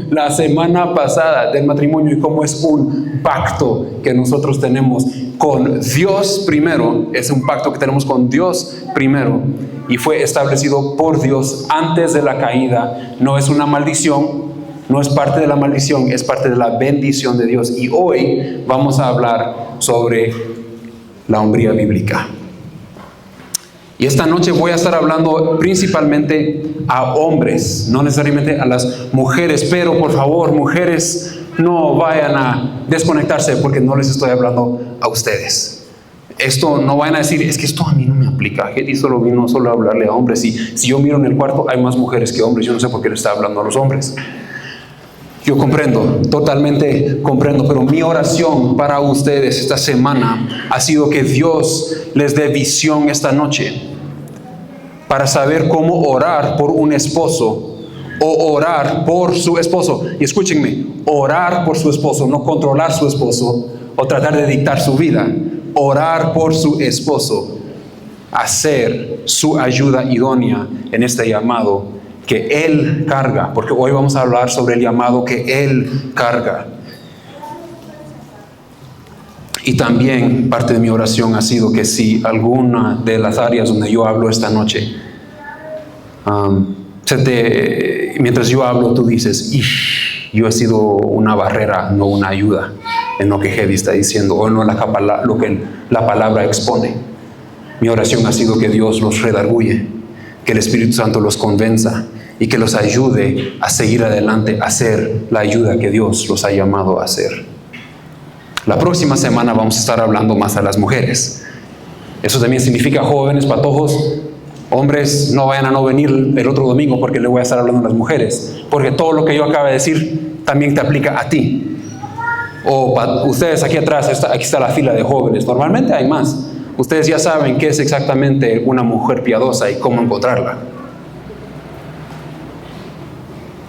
La semana pasada del matrimonio y cómo es un pacto que nosotros tenemos con Dios primero, es un pacto que tenemos con Dios primero y fue establecido por Dios antes de la caída. No es una maldición, no es parte de la maldición, es parte de la bendición de Dios. Y hoy vamos a hablar sobre la hombría bíblica. Y esta noche voy a estar hablando principalmente a hombres, no necesariamente a las mujeres, pero por favor, mujeres, no vayan a desconectarse porque no les estoy hablando a ustedes. Esto no vayan a decir, es que esto a mí no me aplica. Hedy solo vino a hablarle a hombres. Si yo miro en el cuarto, hay más mujeres que hombres. Yo no sé por qué le está hablando a los hombres. Yo comprendo, totalmente comprendo, pero mi oración para ustedes esta semana ha sido que Dios les dé visión esta noche para saber cómo orar por un esposo o orar por su esposo. Y escúchenme, orar por su esposo, no controlar su esposo o tratar de dictar su vida. Orar por su esposo, hacer su ayuda idónea en este llamado que Él carga, porque hoy vamos a hablar sobre el llamado que Él carga. Y también parte de mi oración ha sido que si alguna de las áreas donde yo hablo esta noche, mientras yo hablo tú dices, yo he sido una barrera, no una ayuda en lo que Hedy está diciendo o no lo que la palabra expone. Mi oración ha sido que Dios los redarguye, que el Espíritu Santo los convenza y que los ayude a seguir adelante, a hacer la ayuda que Dios los ha llamado a hacer. La próxima semana vamos a estar hablando más a las mujeres. Eso también significa jóvenes, patojos, hombres, no vayan a no venir el otro domingo porque le voy a estar hablando a las mujeres. Porque todo lo que yo acabo de decir también te aplica a ti. O ustedes aquí atrás, aquí está la fila de jóvenes. Normalmente hay más. Ustedes ya saben qué es exactamente una mujer piadosa y cómo encontrarla.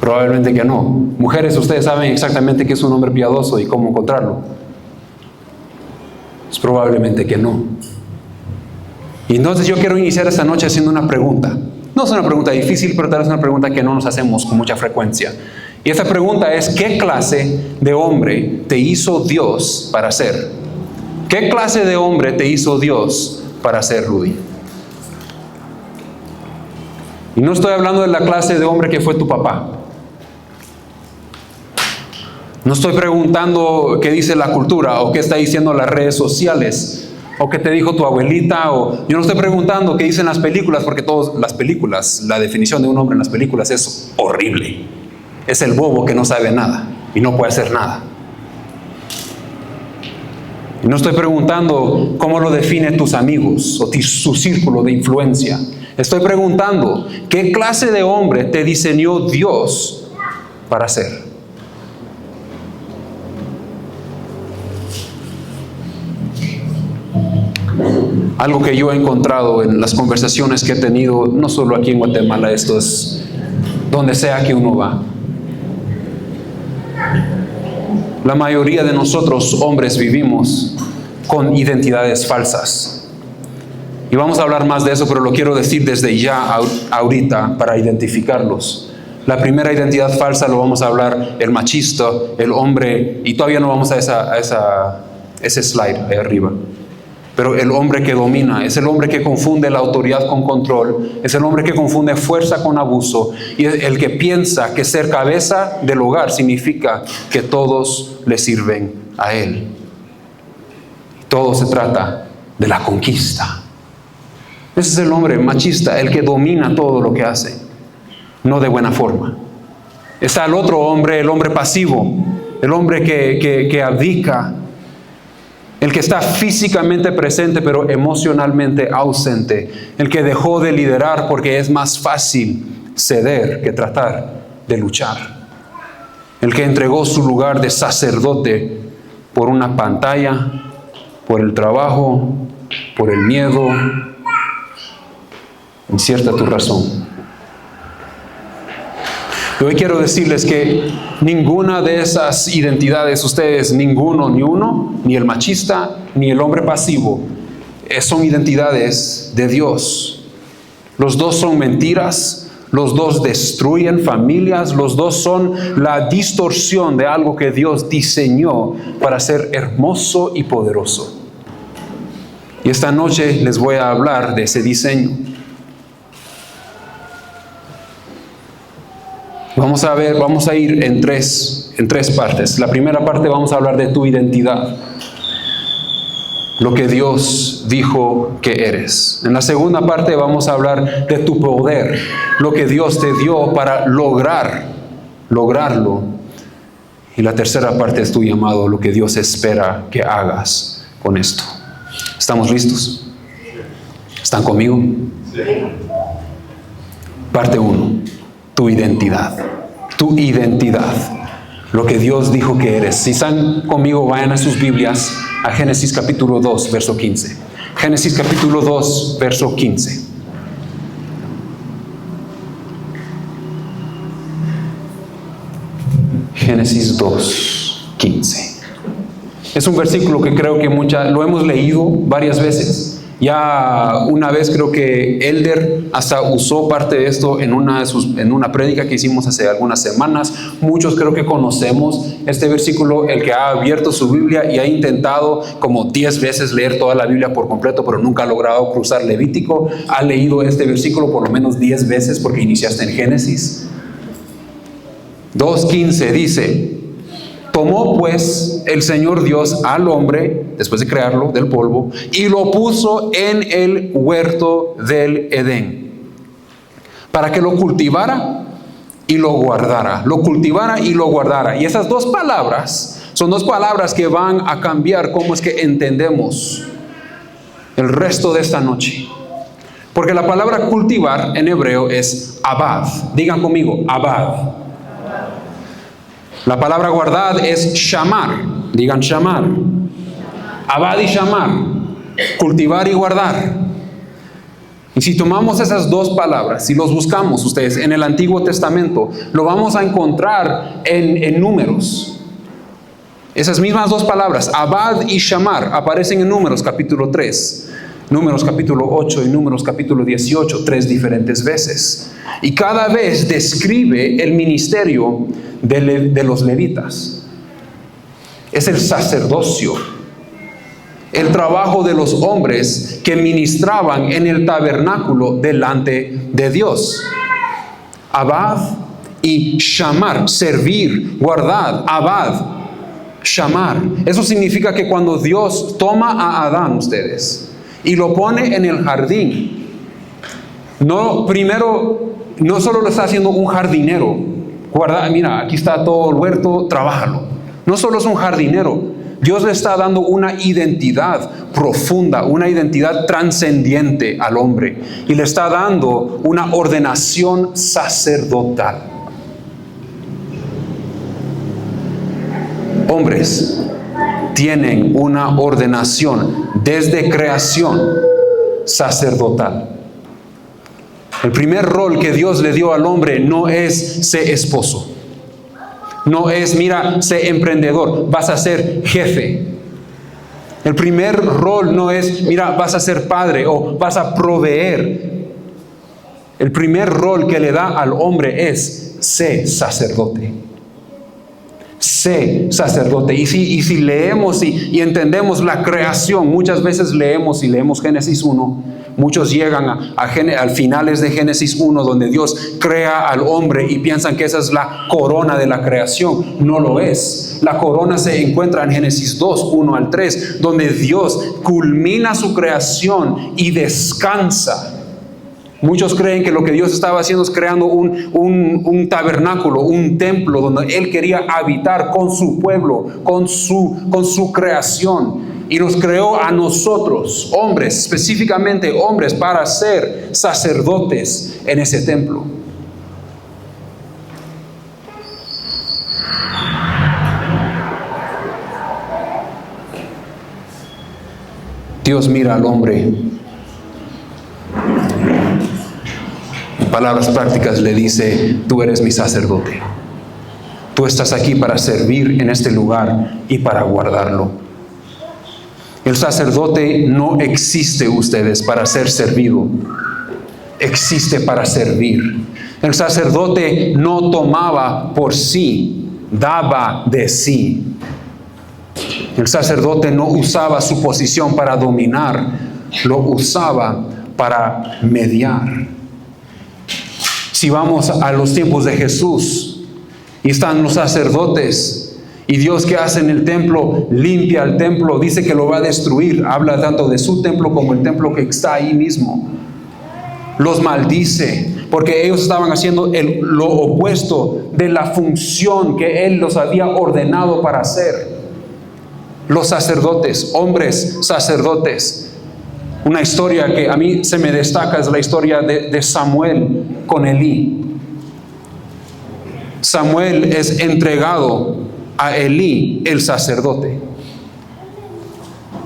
Probablemente que no. Mujeres, ustedes saben exactamente qué es un hombre piadoso y cómo encontrarlo. Pues probablemente que no. Y entonces yo quiero iniciar esta noche haciendo una pregunta. No es una pregunta difícil, pero tal vez es una pregunta que no nos hacemos con mucha frecuencia. Y esta pregunta es, ¿qué clase de hombre te hizo Dios para ser? ¿Qué clase de hombre te hizo Dios para ser, Rudy? Y no estoy hablando de la clase de hombre que fue tu papá. No estoy preguntando qué dice la cultura o qué está diciendo las redes sociales o qué te dijo tu abuelita. Yo no estoy preguntando qué dicen las películas, porque todas las películas, la definición de un hombre en las películas es horrible. Es el bobo que no sabe nada y no puede hacer nada. Y no estoy preguntando cómo lo definen tus amigos o su círculo de influencia. Estoy preguntando qué clase de hombre te diseñó Dios para ser. Algo que yo he encontrado en las conversaciones que he tenido, no solo aquí en Guatemala, esto es donde sea que uno va. La mayoría de nosotros, hombres, vivimos con identidades falsas. Y vamos a hablar más de eso, pero lo quiero decir desde ya, ahorita, para identificarlos. La primera identidad falsa lo vamos a hablar, el machista, el hombre, y todavía no vamos a ese slide ahí arriba. Pero el hombre que domina, es el hombre que confunde la autoridad con control, es el hombre que confunde fuerza con abuso, y es el que piensa que ser cabeza del hogar significa que todos le sirven a él. Todo se trata de la conquista. Ese es el hombre machista, el que domina todo lo que hace, no de buena forma. Está el otro hombre, el hombre pasivo, el hombre que abdica, el que está físicamente presente pero emocionalmente ausente, el que dejó de liderar porque es más fácil ceder que tratar de luchar, el que entregó su lugar de sacerdote por una pantalla, por el trabajo, por el miedo. Incierta tu razón. Y hoy quiero decirles que ninguna de esas identidades, ustedes, ninguno, ni uno, ni el machista, ni el hombre pasivo, son identidades de Dios. Los dos son mentiras, Los dos destruyen familias, los dos son la distorsión de algo que Dios diseñó para ser hermoso y poderoso. Y esta noche les voy a hablar de ese diseño. Vamos a ir en tres partes. La primera parte vamos a hablar de tu identidad. Lo que Dios dijo que eres. En la segunda parte vamos a hablar de tu poder, lo que Dios te dio para lograrlo. Y la tercera parte es tu llamado, lo que Dios espera que hagas con esto. ¿Estamos listos? ¿Están conmigo? Sí. Parte 1, tu identidad. Tu identidad. Lo que Dios dijo que eres. Si están conmigo, vayan a sus Biblias a Génesis capítulo 2, verso 15. Génesis capítulo 2, verso 15. Génesis 2, 15. Es un versículo que creo que lo hemos leído varias veces. Ya una vez creo que Elder hasta usó parte de esto en una prédica que hicimos hace algunas semanas. Muchos creo que conocemos este versículo, el que ha abierto su Biblia y ha intentado como 10 veces leer toda la Biblia por completo, pero nunca ha logrado cruzar Levítico, ha leído este versículo por lo menos 10 veces porque iniciaste en Génesis. 2:15 dice: tomó pues el Señor Dios al hombre, después de crearlo del polvo, y lo puso en el huerto del Edén, para que lo cultivara y lo guardara. Lo cultivara y lo guardara. Y esas dos palabras son dos palabras que van a cambiar cómo es que entendemos el resto de esta noche. Porque la palabra cultivar en hebreo es abad. Digan conmigo, abad. La palabra guardar es shamar. Digan shamar. Abad y shamar. Cultivar y guardar. Y si tomamos esas dos palabras, si los buscamos ustedes en el Antiguo Testamento, lo vamos a encontrar en Números. Esas mismas dos palabras, abad y shamar, aparecen en Números capítulo 3, Números capítulo 8 y Números capítulo 18, 3 diferentes veces. Y cada vez describe el ministerio de los levitas. Es el sacerdocio, el trabajo de los hombres que ministraban en el tabernáculo delante de Dios. Abad y shamar, servir, guardar, abad, shamar. Eso significa que cuando Dios toma a Adán, ustedes, y lo pone en el jardín, no solo lo está haciendo un jardinero. Guarda, mira, aquí está todo el huerto, trabájalo. No solo es un jardinero, Dios le está dando una identidad profunda, una identidad trascendiente al hombre. Y le está dando una ordenación sacerdotal. Hombres tienen una ordenación desde creación sacerdotal. El primer rol que Dios le dio al hombre no es ser esposo. No es, mira, ser emprendedor, vas a ser jefe. El primer rol no es, mira, vas a ser padre o vas a proveer. El primer rol que le da al hombre es ser sacerdote. Sé sacerdote. Y si leemos y entendemos la creación, muchas veces leemos Génesis 1. Muchos llegan a finales de Génesis 1, donde Dios crea al hombre y piensan que esa es la corona de la creación. No lo es. La corona se encuentra en Génesis 2, 1 al 3, donde Dios culmina su creación y descansa. Muchos creen que lo que Dios estaba haciendo es creando un tabernáculo, un templo donde Él quería habitar con su pueblo, con su creación. Y nos creó a nosotros, hombres, específicamente hombres, para ser sacerdotes en ese templo. Dios mira al hombre. En palabras prácticas le dice: tú eres mi sacerdote. Tú estás aquí para servir en este lugar y para guardarlo. El sacerdote no existe, ustedes, para ser servido. Existe para servir. El sacerdote no tomaba por sí, daba de sí. El sacerdote no usaba su posición para dominar, lo usaba para mediar. Si vamos a los tiempos de Jesús y están los sacerdotes y Dios, ¿qué hace en el templo? Limpia el templo, dice que lo va a destruir. Habla tanto de su templo como el templo que está ahí mismo. Los maldice porque ellos estaban haciendo lo opuesto de la función que Él los había ordenado para hacer. Los sacerdotes, hombres sacerdotes. Una historia que a mí se me destaca es la historia de Samuel con Elí. Samuel es entregado a Elí, el sacerdote.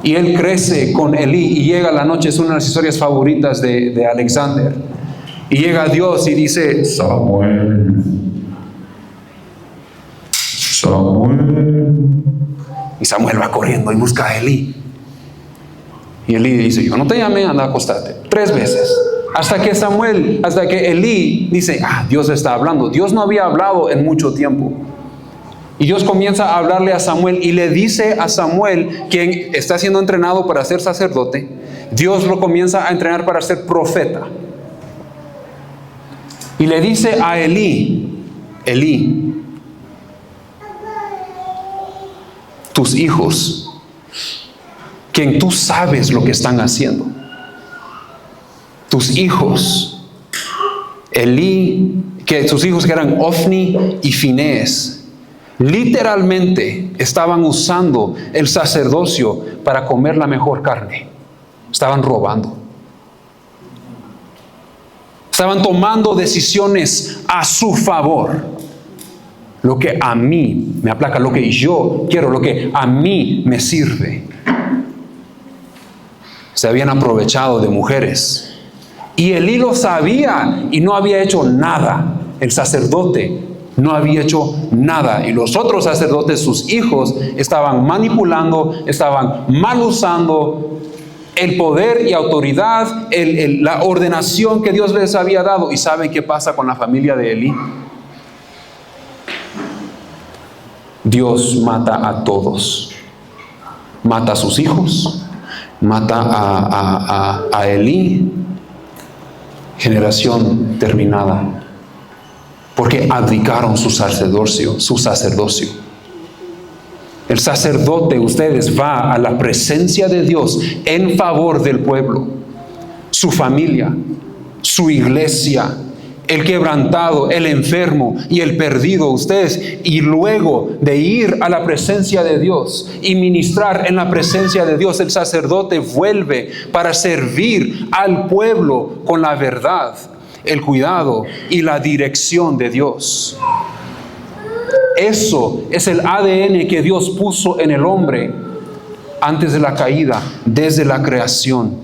Y él crece con Elí y llega la noche, es una de las historias favoritas de Alexander. Y llega Dios y dice: Samuel, Samuel. Y Samuel va corriendo y busca a Elí. Y Elí dice: yo no te llamé, anda a acostarte. 3 veces. Hasta que Elí dice: Dios está hablando. Dios no había hablado en mucho tiempo. Y Dios comienza a hablarle a Samuel y le dice a Samuel, quien está siendo entrenado para ser sacerdote, Dios lo comienza a entrenar para ser profeta. Y le dice a Elí: Elí, tus hijos, quien tú sabes lo que están haciendo, tus hijos, Elí, que sus hijos que eran Ofni y Finés, literalmente estaban usando el sacerdocio para comer la mejor carne. Estaban robando. Estaban tomando decisiones a su favor. Lo que a mí me aplaca, lo que yo quiero, lo que a mí me sirve. Se habían aprovechado de mujeres. Y Elí lo sabía y no había hecho nada. El sacerdote no había hecho nada. Y los otros sacerdotes, sus hijos, estaban manipulando, estaban mal usando el poder y autoridad, la ordenación que Dios les había dado. ¿Y saben qué pasa con la familia de Elí? Dios mata a todos. Mata a sus hijos, mata a Elí. Generación terminada. Porque abdicaron su sacerdocio. El sacerdote, ustedes, va a la presencia de Dios en favor del pueblo, su familia, su iglesia, el quebrantado, el enfermo y el perdido, ustedes, y luego de ir a la presencia de Dios y ministrar en la presencia de Dios, el sacerdote vuelve para servir al pueblo con la verdad, el cuidado y la dirección de Dios. Eso es el ADN que Dios puso en el hombre antes de la caída, desde la creación.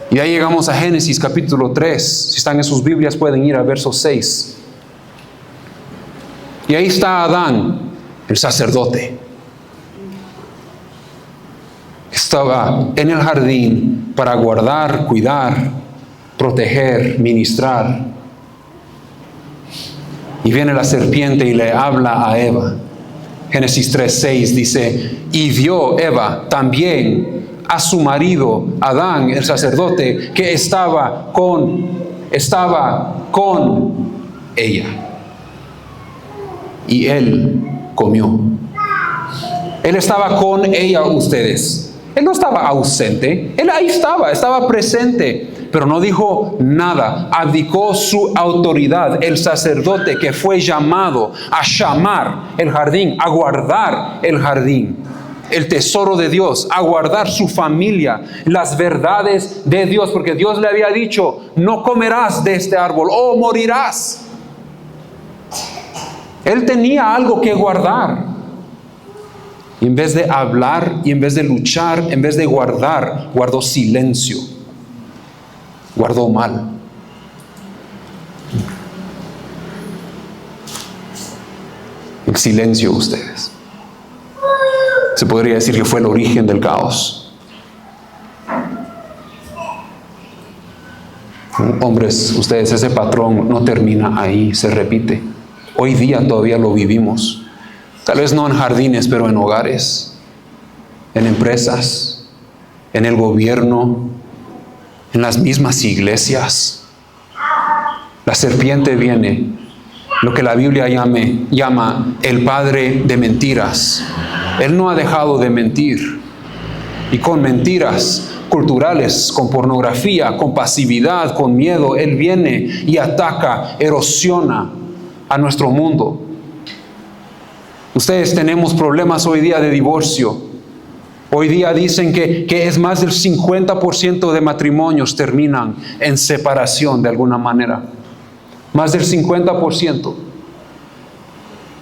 Y ahí llegamos a Génesis capítulo 3. Si están en sus Biblias pueden ir a verso 6. Y ahí está Adán, el sacerdote. Estaba en el jardín para guardar, cuidar, proteger, ministrar. Y viene la serpiente y le habla a Eva. Génesis 3:6 dice: y vio Eva también a su marido Adán, el sacerdote, que estaba con ella. Y él comió. Él estaba con ella, ustedes. Él no estaba ausente. Él ahí estaba presente. Pero no dijo nada, abdicó su autoridad. El sacerdote que fue llamado a llamar el jardín, a guardar el jardín, el tesoro de Dios, a guardar su familia, las verdades de Dios, porque Dios le había dicho: no comerás de este árbol o morirás. Él tenía algo que guardar. Y en vez de hablar, y en vez de luchar, en vez de guardar, guardó silencio. Guardó mal. El silencio, ustedes, se podría decir que fue el origen del caos. Hombres, ustedes, ese patrón no termina ahí, se repite. Hoy día todavía lo vivimos. Tal vez no en jardines, pero en hogares, en empresas, en el gobierno, en las mismas iglesias. La serpiente viene, lo que la Biblia llama el padre de mentiras. Él no ha dejado de mentir. Y con mentiras culturales, con pornografía, con pasividad, con miedo, Él viene y ataca, erosiona a nuestro mundo. Ustedes, tenemos problemas hoy día de divorcio. Hoy día dicen que es más del 50% de matrimonios terminan en separación de alguna manera. Más del 50%.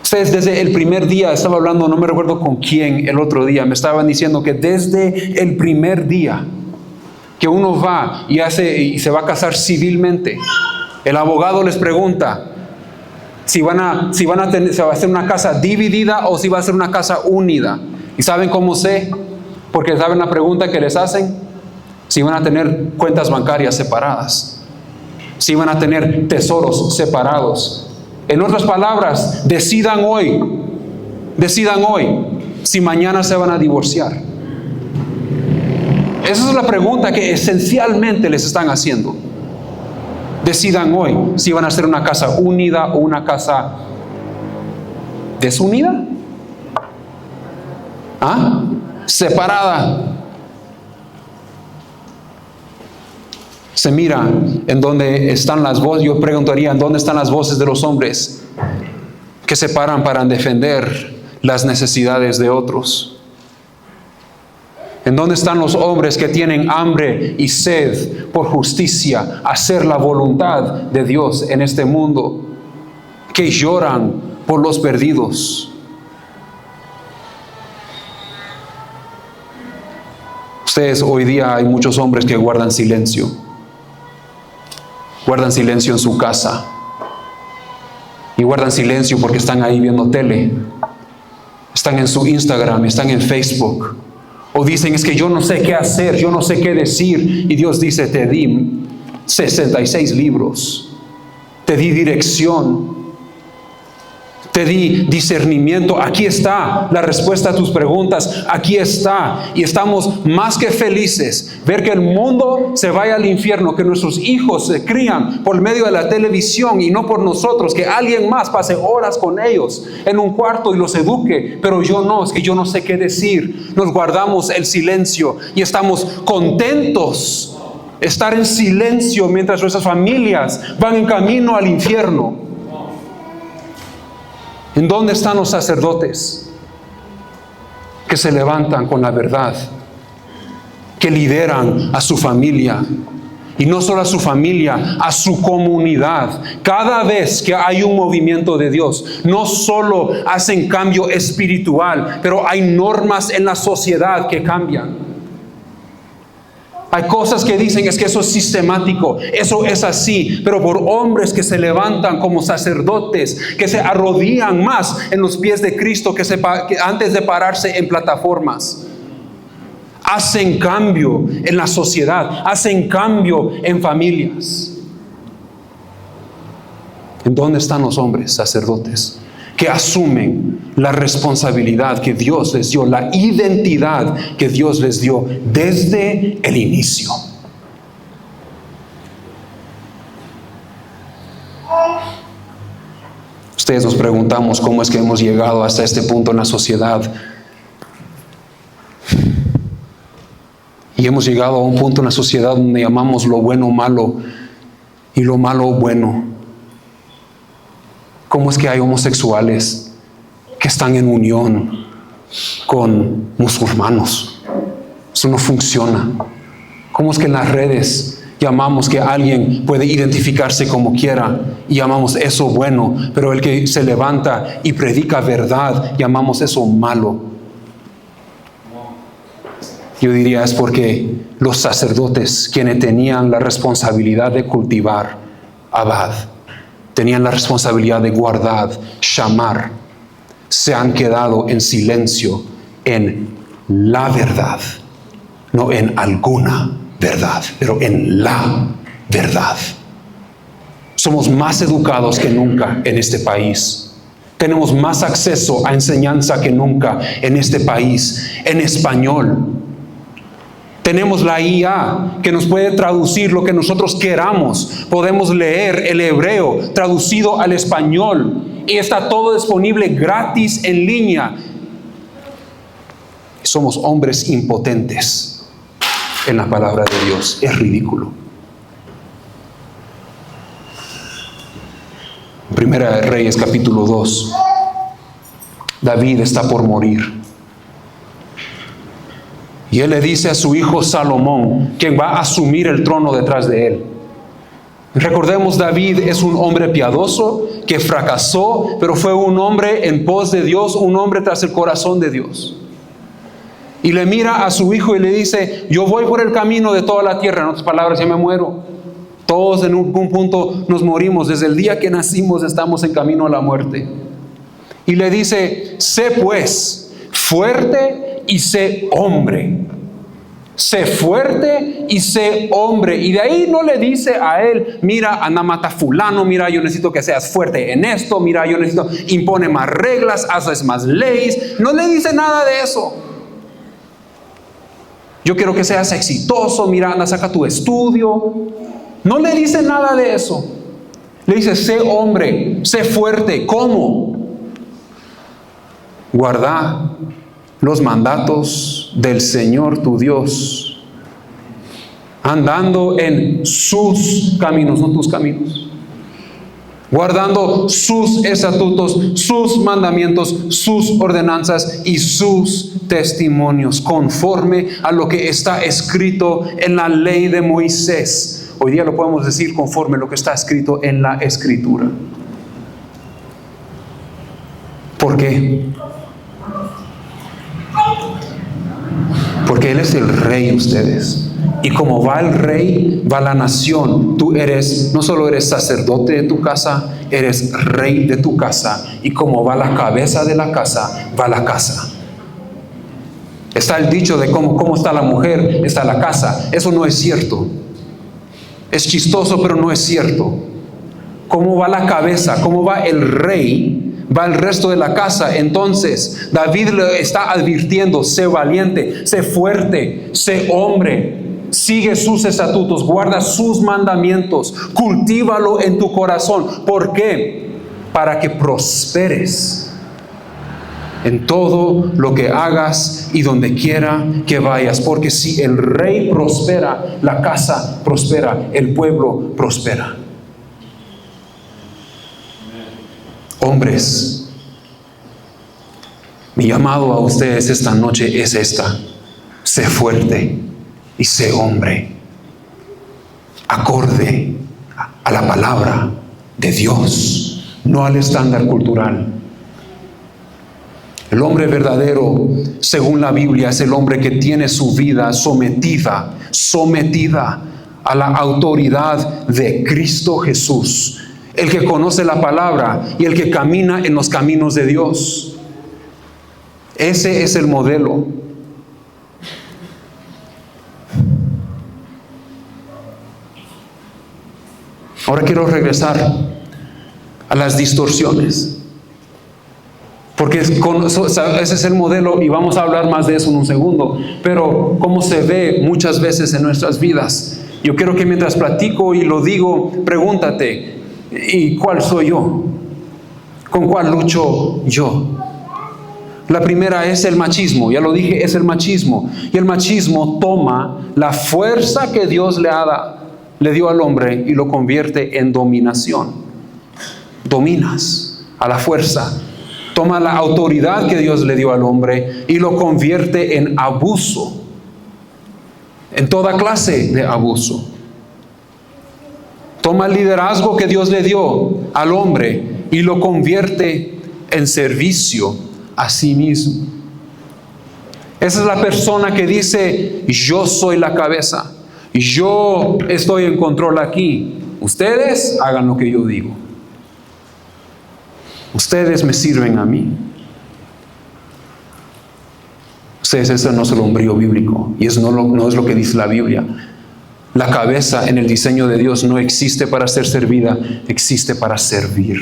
Ustedes, desde el primer día, estaba hablando, no me recuerdo con quién el otro día, me estaban diciendo que desde el primer día que uno va y se va a casar civilmente, el abogado les pregunta si va a ser una casa dividida o si va a ser una casa unida. ¿Y saben cómo sé? Porque saben la pregunta que les hacen: si van a tener cuentas bancarias separadas, si van a tener tesoros separados. En otras palabras, decidan hoy si mañana se van a divorciar. Esa es la pregunta que esencialmente les están haciendo. Decidan hoy si van a hacer una casa unida o una casa desunida. Separada. Se mira en dónde están las voces. Yo preguntaría, ¿en dónde están las voces de los hombres que se paran para defender las necesidades de otros? ¿En dónde están los hombres que tienen hambre y sed por justicia, hacer la voluntad de Dios en este mundo, que lloran por los perdidos? Ustedes, hoy día hay muchos hombres que guardan silencio. Guardan silencio en su casa. Y guardan silencio porque están ahí viendo tele. Están en su Instagram, están en Facebook. O dicen, es que yo no sé qué hacer, yo no sé qué decir. Y Dios dice, te di 66 libros. Te di dirección. Te di discernimiento. Aquí está la respuesta a tus preguntas. Aquí está. Y estamos más que felices ver que el mundo se vaya al infierno, que nuestros hijos se crían por medio de la televisión y no por nosotros, que alguien más pase horas con ellos en un cuarto y los eduque. Pero yo no, es que yo no sé qué decir. Nos guardamos el silencio y estamos contentos estar en silencio mientras nuestras familias van en camino al infierno. ¿En dónde están los sacerdotes que se levantan con la verdad, que lideran a su familia? Y no solo a su familia, a su comunidad. Cada vez que hay un movimiento de Dios, no solo hacen cambio espiritual, pero hay normas en la sociedad que cambian. Hay cosas que dicen, es que eso es sistemático, eso es así, pero por hombres que se levantan como sacerdotes, que se arrodillan más en los pies de Cristo que antes de pararse en plataformas. Hacen cambio en la sociedad, hacen cambio en familias. ¿En dónde están los hombres sacerdotes que asumen la responsabilidad que Dios les dio, la identidad que Dios les dio desde el inicio? Ustedes nos preguntamos cómo es que hemos llegado hasta este punto en la sociedad. Y hemos llegado a un punto en la sociedad donde llamamos lo bueno malo y lo malo bueno. ¿Cómo es que hay homosexuales que están en unión con musulmanes? Eso no funciona. ¿Cómo es que en las redes llamamos que alguien puede identificarse como quiera y llamamos eso bueno, pero el que se levanta y predica verdad, llamamos eso malo? Yo diría es porque los sacerdotes, quienes tenían la responsabilidad de cultivar abad, tenían la responsabilidad de guardar, shamar, se han quedado en silencio en la verdad, no en alguna verdad, pero en la verdad. Somos más educados que nunca en este país. Tenemos más acceso a enseñanza que nunca en este país, en español. Tenemos la IA que nos puede traducir lo que nosotros queramos. Podemos leer el hebreo traducido al español. Y está todo disponible gratis en línea. Somos hombres impotentes en la palabra de Dios. Es ridículo. Primera de Reyes, capítulo 2. David está por morir. Y él le dice a su hijo Salomón, quien va a asumir el trono detrás de él. Recordemos, David es un hombre piadoso que fracasó, pero fue un hombre en pos de Dios, un hombre tras el corazón de Dios. Y le mira a su hijo y le dice, yo voy por el camino de toda la tierra. En otras palabras, ya me muero. Todos en un punto nos morimos. Desde el día que nacimos estamos en camino a la muerte. Y le dice, sé pues fuerte y sé hombre. Sé fuerte y sé hombre. Y de ahí no le dice a él, mira, anda, mata fulano, mira, yo necesito que seas fuerte en esto, mira, yo necesito, impone más reglas, haces más leyes. No le dice nada de eso. Yo quiero que seas exitoso, mira, anda, saca tu estudio. No le dice nada de eso. Le dice, sé hombre, sé fuerte. ¿Cómo? Guarda los mandatos del Señor tu Dios, andando en sus caminos, no tus caminos, guardando sus estatutos, sus mandamientos, sus ordenanzas y sus testimonios, conforme a lo que está escrito en la ley de Moisés. Hoy día lo podemos decir conforme a lo que está escrito en la Escritura. ¿Por qué? Porque Él es el rey, ustedes. Y como va el rey, va la nación. Tú eres, no solo eres sacerdote de tu casa, eres rey de tu casa. Y como va la cabeza de la casa, va la casa. Está el dicho de cómo está la mujer, está la casa. Eso no es cierto. Es chistoso, pero no es cierto. ¿Cómo va la cabeza? ¿Cómo va el rey? Va el resto de la casa. Entonces David le está advirtiendo, sé valiente, sé fuerte, sé hombre, sigue sus estatutos, guarda sus mandamientos, cultívalo en tu corazón. ¿Por qué? Para que prosperes en todo lo que hagas y donde quiera que vayas. Porque si el rey prospera, la casa prospera, el pueblo prospera. Hombres, mi llamado a ustedes esta noche es esta: sé fuerte y sé hombre, acorde a la palabra de Dios, no al estándar cultural. El hombre verdadero, según la Biblia, es el hombre que tiene su vida sometida a la autoridad de Cristo Jesús. El que conoce la palabra y el que camina en los caminos de Dios. Ese es el modelo. Ahora quiero regresar a las distorsiones. Porque ese es el modelo y vamos a hablar más de eso en un segundo. Pero cómo se ve muchas veces en nuestras vidas. Yo quiero que mientras platico y lo digo, pregúntate, ¿y cuál soy yo? ¿Con cuál lucho yo? La primera es el machismo. Ya lo dije, es el machismo. Y el machismo toma la fuerza que Dios le dio al hombre y lo convierte en dominación. Dominas a la fuerza. Toma la autoridad que Dios le dio al hombre y lo convierte en abuso. En toda clase de abuso. Toma el liderazgo que Dios le dio al hombre y lo convierte en servicio a sí mismo. Esa es la persona que dice, yo soy la cabeza, yo estoy en control aquí, ustedes hagan lo que yo digo, ustedes me sirven a mí. Ustedes, eso no es el hombrío bíblico y eso no es lo que dice la Biblia. La cabeza en el diseño de Dios no existe para ser servida, existe para servir.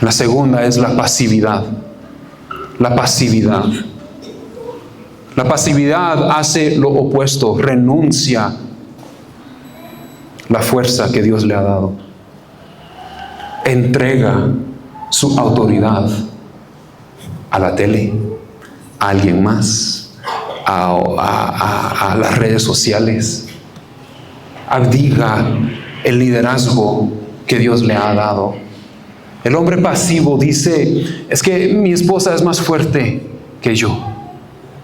La segunda es la pasividad. La pasividad. La pasividad hace lo opuesto, renuncia la fuerza que Dios le ha dado. Entrega su autoridad a la tele, a alguien más, a las redes sociales. Abdiga el liderazgo que Dios le ha dado. El hombre pasivo dice, es que mi esposa es más fuerte que yo,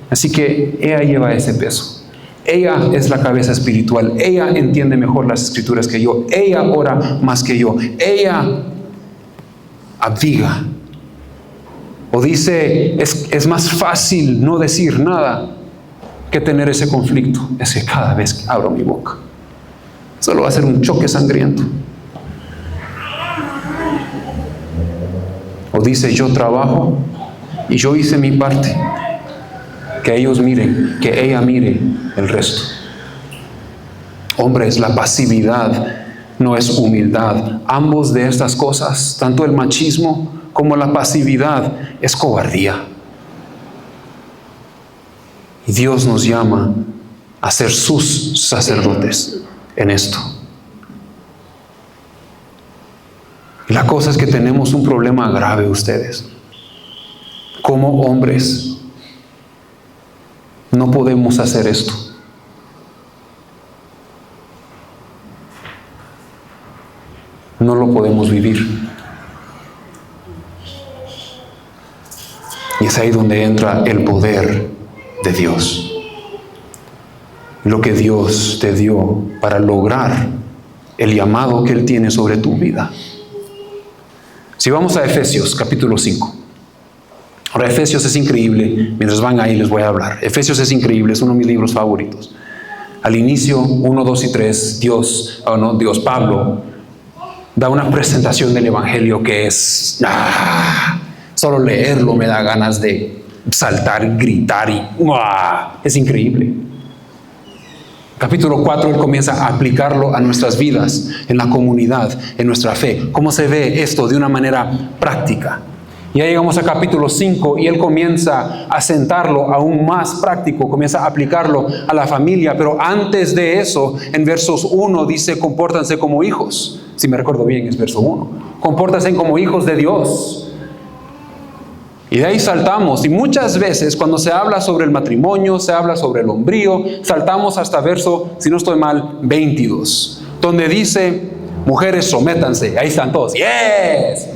así que ella lleva ese peso. Ella es la cabeza espiritual, ella entiende mejor las escrituras que yo, ella ora más que yo, ella abdiga. O dice, es más fácil no decir nada que tener ese conflicto. Es que cada vez que abro mi boca, solo va a ser un choque sangriento. O dice, yo trabajo y yo hice mi parte. Que ellos miren, que ella mire el resto. Hombres, la pasividad no es humildad. Ambos de estas cosas, tanto el machismo como la pasividad, es cobardía. Y Dios nos llama a ser sus sacerdotes en esto. La cosa es que tenemos un problema grave ustedes. Como hombres, no podemos hacer esto. No lo podemos vivir. Y es ahí donde entra el poder de Dios. Lo que Dios te dio para lograr el llamado que Él tiene sobre tu vida. Si vamos a Efesios capítulo 5. Ahora, Efesios es increíble. Mientras van ahí les voy a hablar. Efesios es increíble, es uno de mis libros favoritos. Al inicio, 1, 2 y 3, Pablo, da una presentación del Evangelio que es... solo leerlo me da ganas de saltar, gritar y... es increíble. Capítulo 4, él comienza a aplicarlo a nuestras vidas, en la comunidad, en nuestra fe. ¿Cómo se ve esto de una manera práctica? Ya llegamos a capítulo 5 y él comienza a sentarlo aún más práctico, comienza a aplicarlo a la familia. Pero antes de eso, en versos 1 dice, compórtanse como hijos. Si me recuerdo bien, es verso 1. Compórtanse como hijos de Dios. Y de ahí saltamos, y muchas veces cuando se habla sobre el matrimonio, se habla sobre el hombrío, saltamos hasta verso, si no estoy mal, 22, donde dice, mujeres sométanse. Ahí están todos, ¡yes!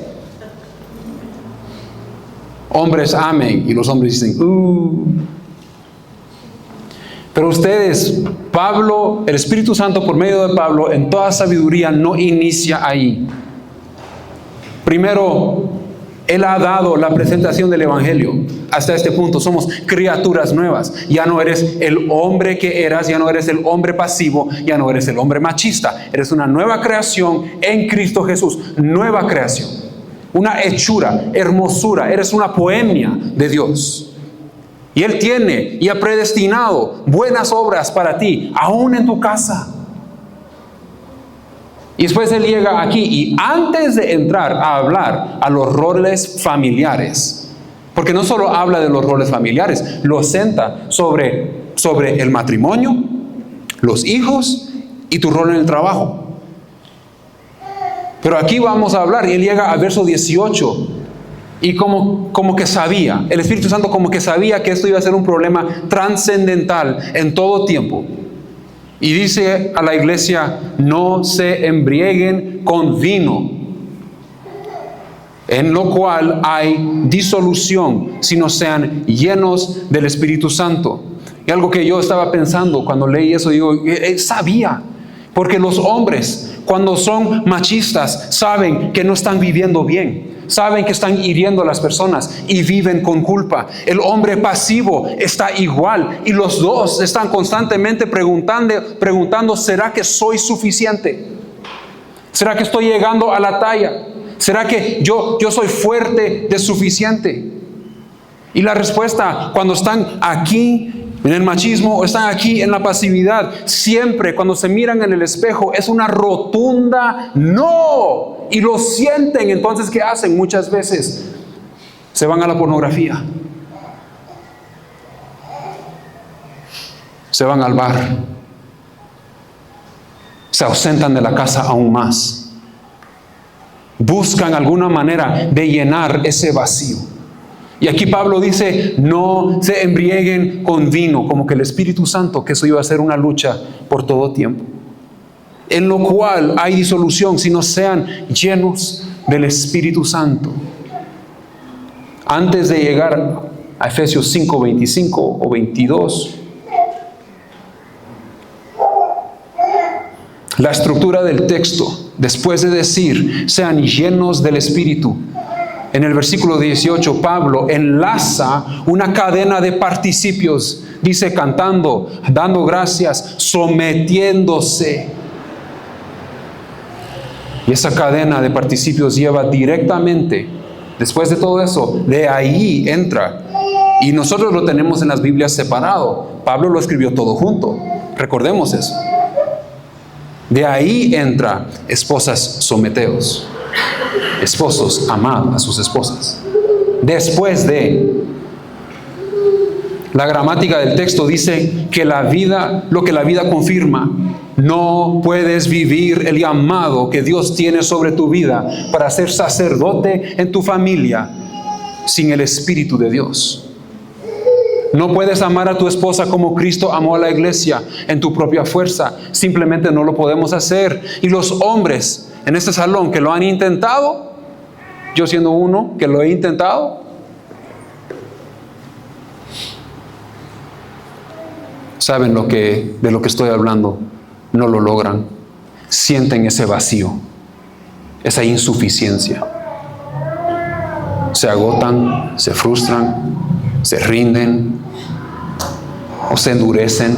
Hombres amen, y los hombres dicen, Pero ustedes, Pablo, el Espíritu Santo por medio de Pablo, en toda sabiduría, no inicia ahí. Primero, Él ha dado la presentación del Evangelio. Hasta este punto somos criaturas nuevas. Ya no eres el hombre que eras, ya no eres el hombre pasivo, ya no eres el hombre machista. Eres una nueva creación en Cristo Jesús. Nueva creación. Una hechura, hermosura. Eres una poemia de Dios. Y Él tiene y ha predestinado buenas obras para ti, aún en tu casa. Y después Él llega aquí y antes de entrar a hablar a los roles familiares, porque no solo habla de los roles familiares, lo senta sobre el matrimonio, los hijos y tu rol en el trabajo. Pero aquí vamos a hablar y Él llega al verso 18 y como que sabía, el Espíritu Santo como que sabía que esto iba a ser un problema trascendental en todo tiempo. Y dice a la iglesia, no se embriaguen con vino, en lo cual hay disolución, sino sean llenos del Espíritu Santo. Y algo que yo estaba pensando cuando leí eso, digo, sabía, porque los hombres, cuando son machistas, saben que no están viviendo bien. Saben que están hiriendo a las personas y viven con culpa. El hombre pasivo está igual y los dos están constantemente preguntando, ¿será que soy suficiente? ¿Será que estoy llegando a la talla? ¿Será que yo soy fuerte de suficiente? Y la respuesta, cuando están aquí en el machismo o están aquí en la pasividad. Siempre cuando se miran en el espejo es una rotunda no. Y lo sienten. Entonces, ¿qué hacen? Muchas veces se van a la pornografía. Se van al bar. Se ausentan de la casa aún más. Buscan alguna manera de llenar ese vacío. Y aquí Pablo dice, no se embriaguen con vino, como que el Espíritu Santo, que eso iba a ser una lucha por todo tiempo. En lo cual hay disolución, sino sean llenos del Espíritu Santo. Antes de llegar a Efesios 5, 25 o 22, la estructura del texto, después de decir, sean llenos del Espíritu, en el versículo 18, Pablo enlaza una cadena de participios. Dice cantando, dando gracias, sometiéndose. Y esa cadena de participios lleva directamente, después de todo eso, de ahí entra. Y nosotros lo tenemos en las Biblias separado. Pablo lo escribió todo junto. Recordemos eso. De ahí entra, esposas, someteos. Esposos, amad a sus esposas. Después de, la gramática del texto dice que la vida, lo que la vida confirma, no puedes vivir el llamado que Dios tiene sobre tu vida para ser sacerdote en tu familia sin el Espíritu de Dios. No puedes amar a tu esposa como Cristo amó a la iglesia en tu propia fuerza. Simplemente no lo podemos hacer. Y los hombres en este salón que lo han intentado, yo siendo uno que lo he intentado, saben de lo que estoy hablando. No lo logran. Sienten ese vacío, esa insuficiencia. Se agotan, se frustran, se rinden o se endurecen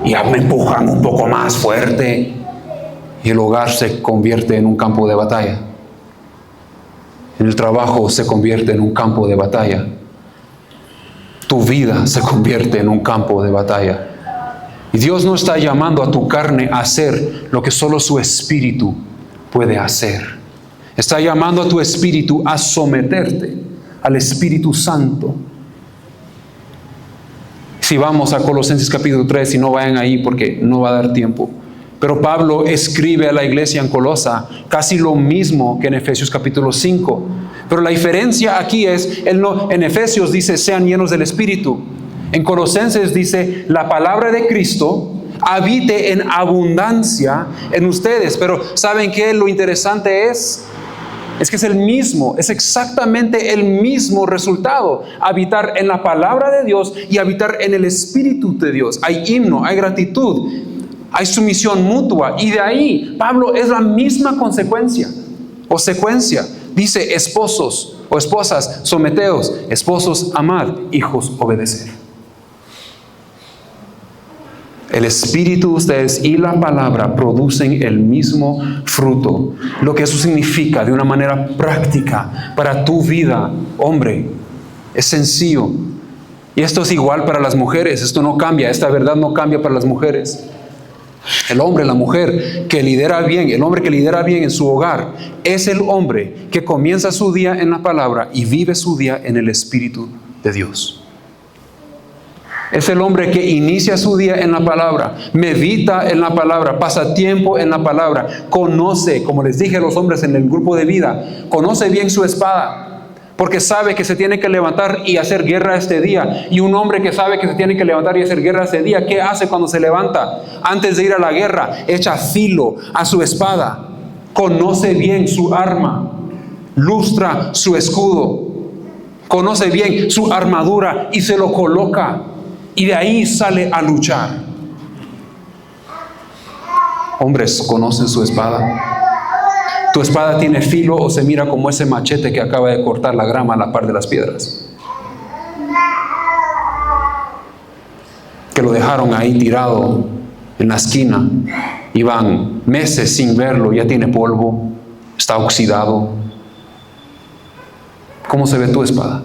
y me empujan un poco más fuerte y el hogar se convierte en un campo de batalla. En el trabajo se convierte en un campo de batalla. Tu vida se convierte en un campo de batalla. Y Dios no está llamando a tu carne a hacer lo que solo su Espíritu puede hacer. Está llamando a tu espíritu a someterte al Espíritu Santo. Si vamos a Colosenses capítulo 3, y no vayan ahí porque no va a dar tiempo. Pero Pablo escribe a la iglesia en Colosa casi lo mismo que en Efesios capítulo 5. Pero la diferencia aquí es, en Efesios dice, sean llenos del Espíritu. En Colosenses dice, la palabra de Cristo habite en abundancia en ustedes. Pero ¿saben qué? Lo interesante es que es exactamente el mismo resultado. Habitar en la palabra de Dios y habitar en el Espíritu de Dios. Hay himno, hay gratitud, hay sumisión mutua. Y de ahí, Pablo, es la misma consecuencia o secuencia. Dice, esposos o esposas, someteos, esposos, amad, hijos, obedecer. El Espíritu de ustedes y la palabra producen el mismo fruto. Lo que eso significa de una manera práctica para tu vida, hombre, es sencillo. Y esto es igual para las mujeres. Esto no cambia. Esta verdad no cambia para las mujeres. El hombre, la mujer que lidera bien, el hombre que lidera bien en su hogar, es el hombre que comienza su día en la palabra y vive su día en el Espíritu de Dios. Es el hombre que inicia su día en la palabra, medita en la palabra, pasa tiempo en la palabra, conoce, como les dije a los hombres en el grupo de vida, conoce bien su espada, porque sabe que se tiene que levantar y hacer guerra este día. Y un hombre que sabe que se tiene que levantar y hacer guerra este día, ¿qué hace cuando se levanta? Antes de ir a la guerra, echa filo a su espada, conoce bien su arma, lustra su escudo, conoce bien su armadura y se lo coloca. Y de ahí sale a luchar. Hombres, ¿conocen su espada? ¿Tu espada tiene filo o se mira como ese machete que acaba de cortar la grama a la par de las piedras? Que lo dejaron ahí tirado en la esquina. Iban meses sin verlo, ya tiene polvo, está oxidado. ¿Cómo se ve tu espada?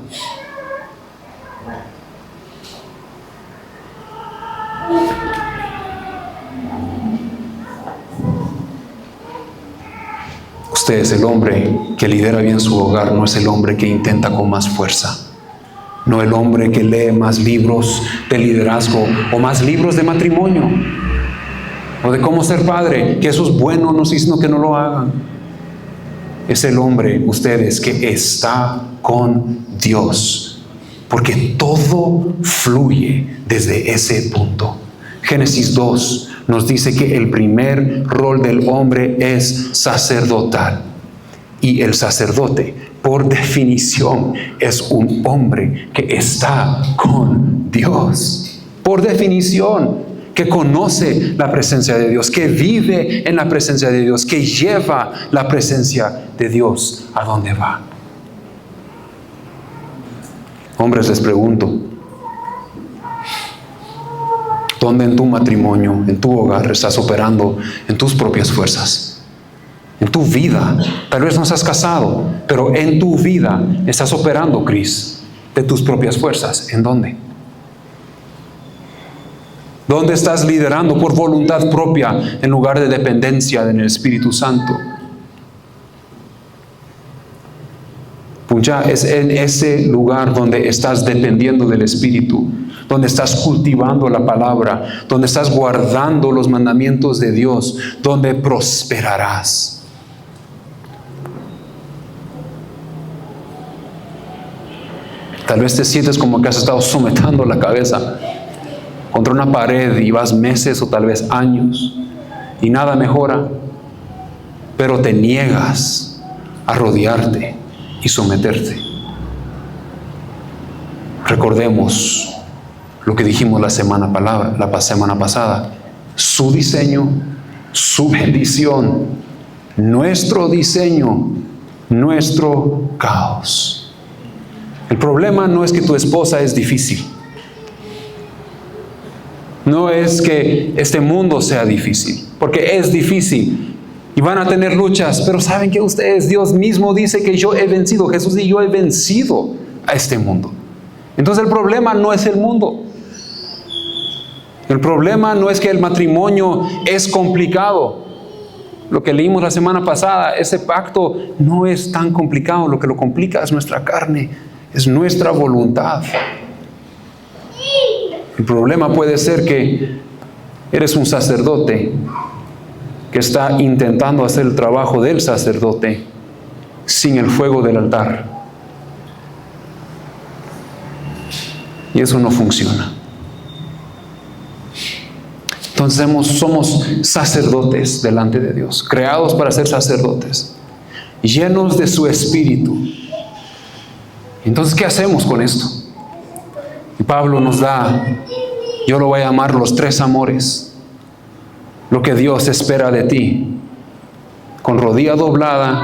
Usted es el hombre que lidera bien su hogar, no es el hombre que intenta con más fuerza. No el hombre que lee más libros de liderazgo o más libros de matrimonio o de cómo ser padre, que eso es bueno, no estoy diciendo que no lo hagan. Es el hombre, ustedes, que está con Dios, porque todo fluye desde ese punto. Génesis 2 nos dice que el primer rol del hombre es sacerdotal, y el sacerdote, por definición, es un hombre que está con Dios. Por definición, que conoce la presencia de Dios, que vive en la presencia de Dios, que lleva la presencia de Dios a donde va. Hombres, les pregunto, ¿dónde en tu matrimonio, en tu hogar, estás operando en tus propias fuerzas? En tu vida, tal vez no estás casado, pero en tu vida estás operando, Cris, de tus propias fuerzas. ¿En dónde? ¿Dónde estás liderando por voluntad propia en lugar de dependencia en el Espíritu Santo? Pucha, es en ese lugar donde estás dependiendo del Espíritu, donde estás cultivando la palabra, donde estás guardando los mandamientos de Dios, donde prosperarás. Tal vez te sientes como que has estado sometiendo la cabeza contra una pared y vas meses o tal vez años y nada mejora, pero te niegas a rodearte y someterte. Recordemos lo que dijimos la semana pasada. Su diseño, su bendición, nuestro diseño, nuestro caos. El problema no es que tu esposa es difícil. No es que este mundo sea difícil, porque es difícil y van a tener luchas, pero ¿saben que ustedes? Dios mismo dice que yo he vencido, Jesús dice, yo he vencido a este mundo. Entonces el problema no es el mundo. El problema no es que el matrimonio es complicado. Lo que leímos la semana pasada, ese pacto no es tan complicado, lo que lo complica es nuestra carne, es nuestra voluntad. El problema puede ser que eres un sacerdote que está intentando hacer el trabajo del sacerdote sin el fuego del altar. Y eso no funciona. Entonces somos sacerdotes delante de Dios, creados para ser sacerdotes, llenos de su Espíritu. Entonces, ¿qué hacemos con esto? Y Pablo nos da, yo lo voy a llamar los 3 amores. Lo que Dios espera de ti, con rodilla doblada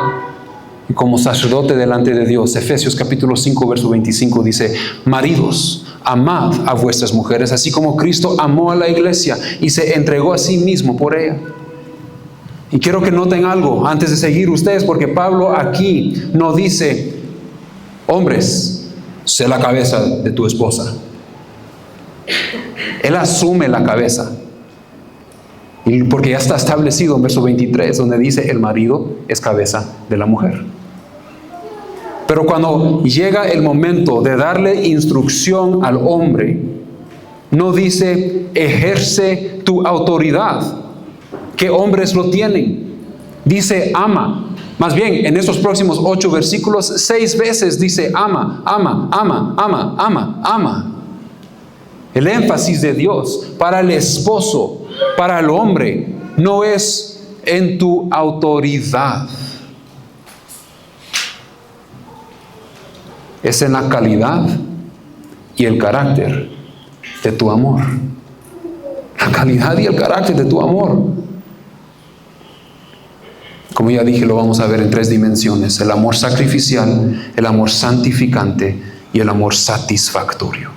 y como sacerdote delante de Dios. Efesios capítulo 5, verso 25 dice, maridos, amad a vuestras mujeres, así como Cristo amó a la iglesia y se entregó a sí mismo por ella. Y quiero que noten algo antes de seguir ustedes, porque Pablo aquí no dice, hombres, sé la cabeza de tu esposa. Él asume la cabeza. Y porque ya está establecido en verso 23, donde dice el marido es cabeza de la mujer. Pero cuando llega el momento de darle instrucción al hombre, no dice ejerce tu autoridad, que hombres lo tienen. Dice ama. Más bien, en estos próximos 8 versículos, 6 veces dice ama, ama, ama, ama, ama, ama. El énfasis de Dios para el esposo, para el hombre, no es en tu autoridad. Es en la calidad y el carácter de tu amor. La calidad y el carácter de tu amor. Como ya dije, lo vamos a ver en 3 dimensiones. El amor sacrificial, el amor santificante y el amor satisfactorio.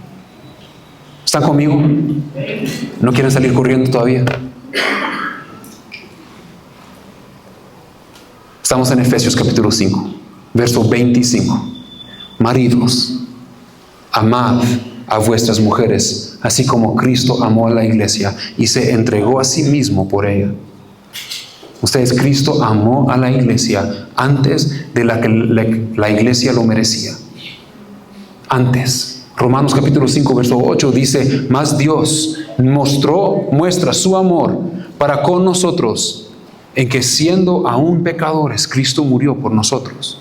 ¿Están conmigo? ¿No quieren salir corriendo todavía? Estamos en Efesios capítulo 5, verso 25. Maridos, amad a vuestras mujeres, así como Cristo amó a la iglesia y se entregó a sí mismo por ella. Ustedes, Cristo amó a la iglesia antes de la que la iglesia lo merecía. Antes. Romanos capítulo 5, verso 8 dice, mas Dios muestra su amor para con nosotros, en que siendo aún pecadores, Cristo murió por nosotros.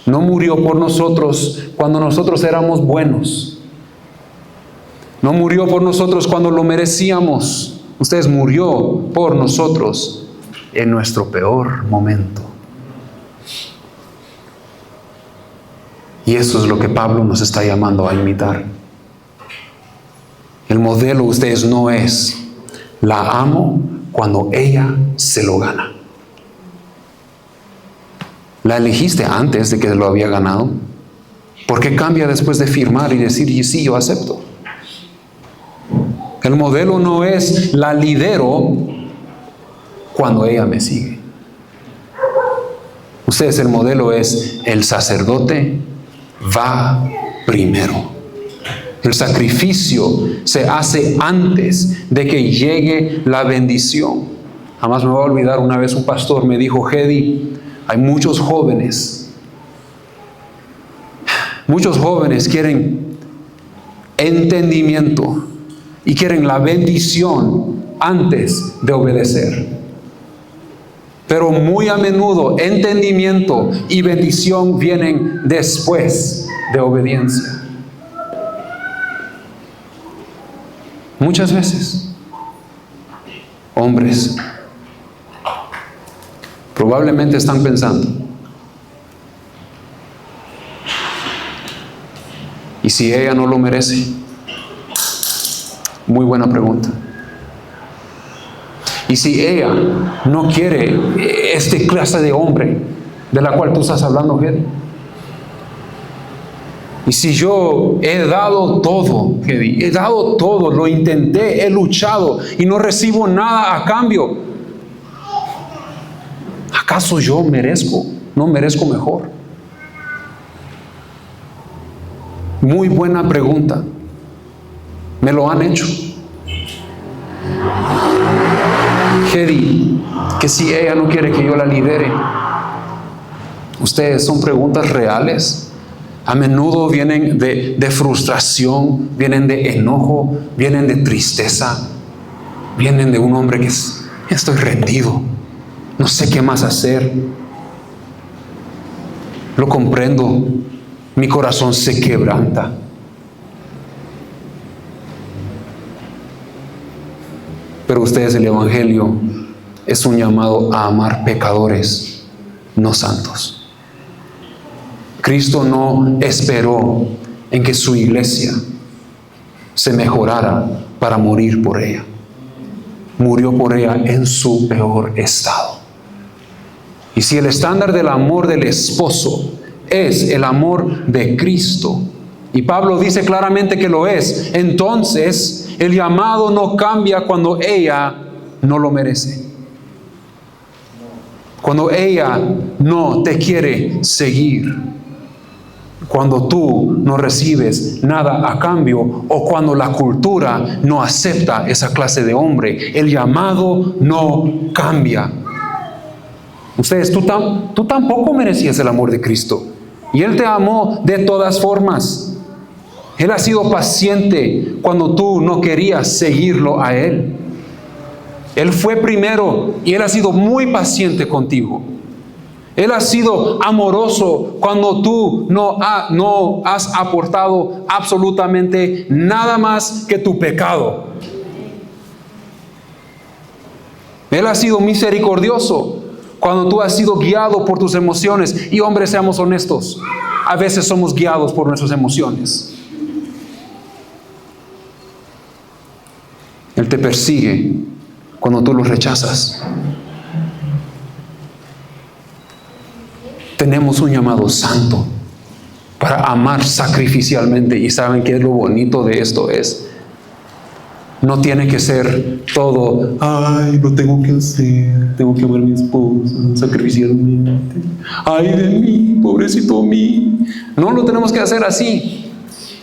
No murió por nosotros cuando nosotros éramos buenos. No murió por nosotros cuando lo merecíamos. Ustedes murió por nosotros en nuestro peor momento. Y eso es lo que Pablo nos está llamando a imitar. El modelo de ustedes no es, la amo cuando ella se lo gana. La elegiste antes de que lo había ganado. ¿Por qué cambia después de firmar y decir, y sí, yo acepto? El modelo no es, la lidero cuando ella me sigue. Ustedes, el modelo es, el sacerdote va primero. El sacrificio se hace antes de que llegue la bendición. Jamás me voy a olvidar, una vez un pastor me dijo, Hedy, hay muchos jóvenes quieren entendimiento y quieren la bendición antes de obedecer. Pero muy a menudo entendimiento y bendición vienen después de obediencia. Muchas veces, hombres probablemente están pensando, ¿y si ella no lo merece? Muy buena pregunta. Y si ella no quiere este clase de hombre de la cual tú estás hablando, Hedy. Y si yo he dado todo, Hedy, he dado todo, lo intenté, he luchado y no recibo nada a cambio, ¿acaso yo no merezco mejor? Muy buena pregunta. Me lo han hecho. Hedy, que si ella no quiere que yo la lidere. Ustedes, son preguntas reales. A menudo vienen de frustración, vienen de enojo, vienen de tristeza, vienen de un hombre que estoy rendido, no sé qué más hacer. Lo comprendo, mi corazón se quebranta. Pero ustedes, el Evangelio es un llamado a amar pecadores, no santos. Cristo no esperó en que su iglesia se mejorara para morir por ella. Murió por ella en su peor estado. Y si el estándar del amor del esposo es el amor de Cristo, y Pablo dice claramente que lo es, entonces el llamado no cambia cuando ella no lo merece. Cuando ella no te quiere seguir. Cuando tú no recibes nada a cambio, o cuando la cultura no acepta esa clase de hombre, el llamado no cambia. Ustedes, tú tampoco merecías el amor de Cristo. Y Él te amó de todas formas. Él ha sido paciente cuando tú no querías seguirlo a Él. Él fue primero y Él ha sido muy paciente contigo. Él ha sido amoroso cuando tú no has aportado absolutamente nada más que tu pecado. Él ha sido misericordioso cuando tú has sido guiado por tus emociones. Y hombres, seamos honestos, a veces somos guiados por nuestras emociones. Él te persigue cuando tú lo rechazas. Tenemos un llamado santo para amar sacrificialmente. ¿Y saben qué es lo bonito de esto? No tiene que ser todo, ay, lo tengo que hacer, tengo que amar a mi esposa sacrificialmente. Ay de mí, pobrecito mí. No lo tenemos que hacer así.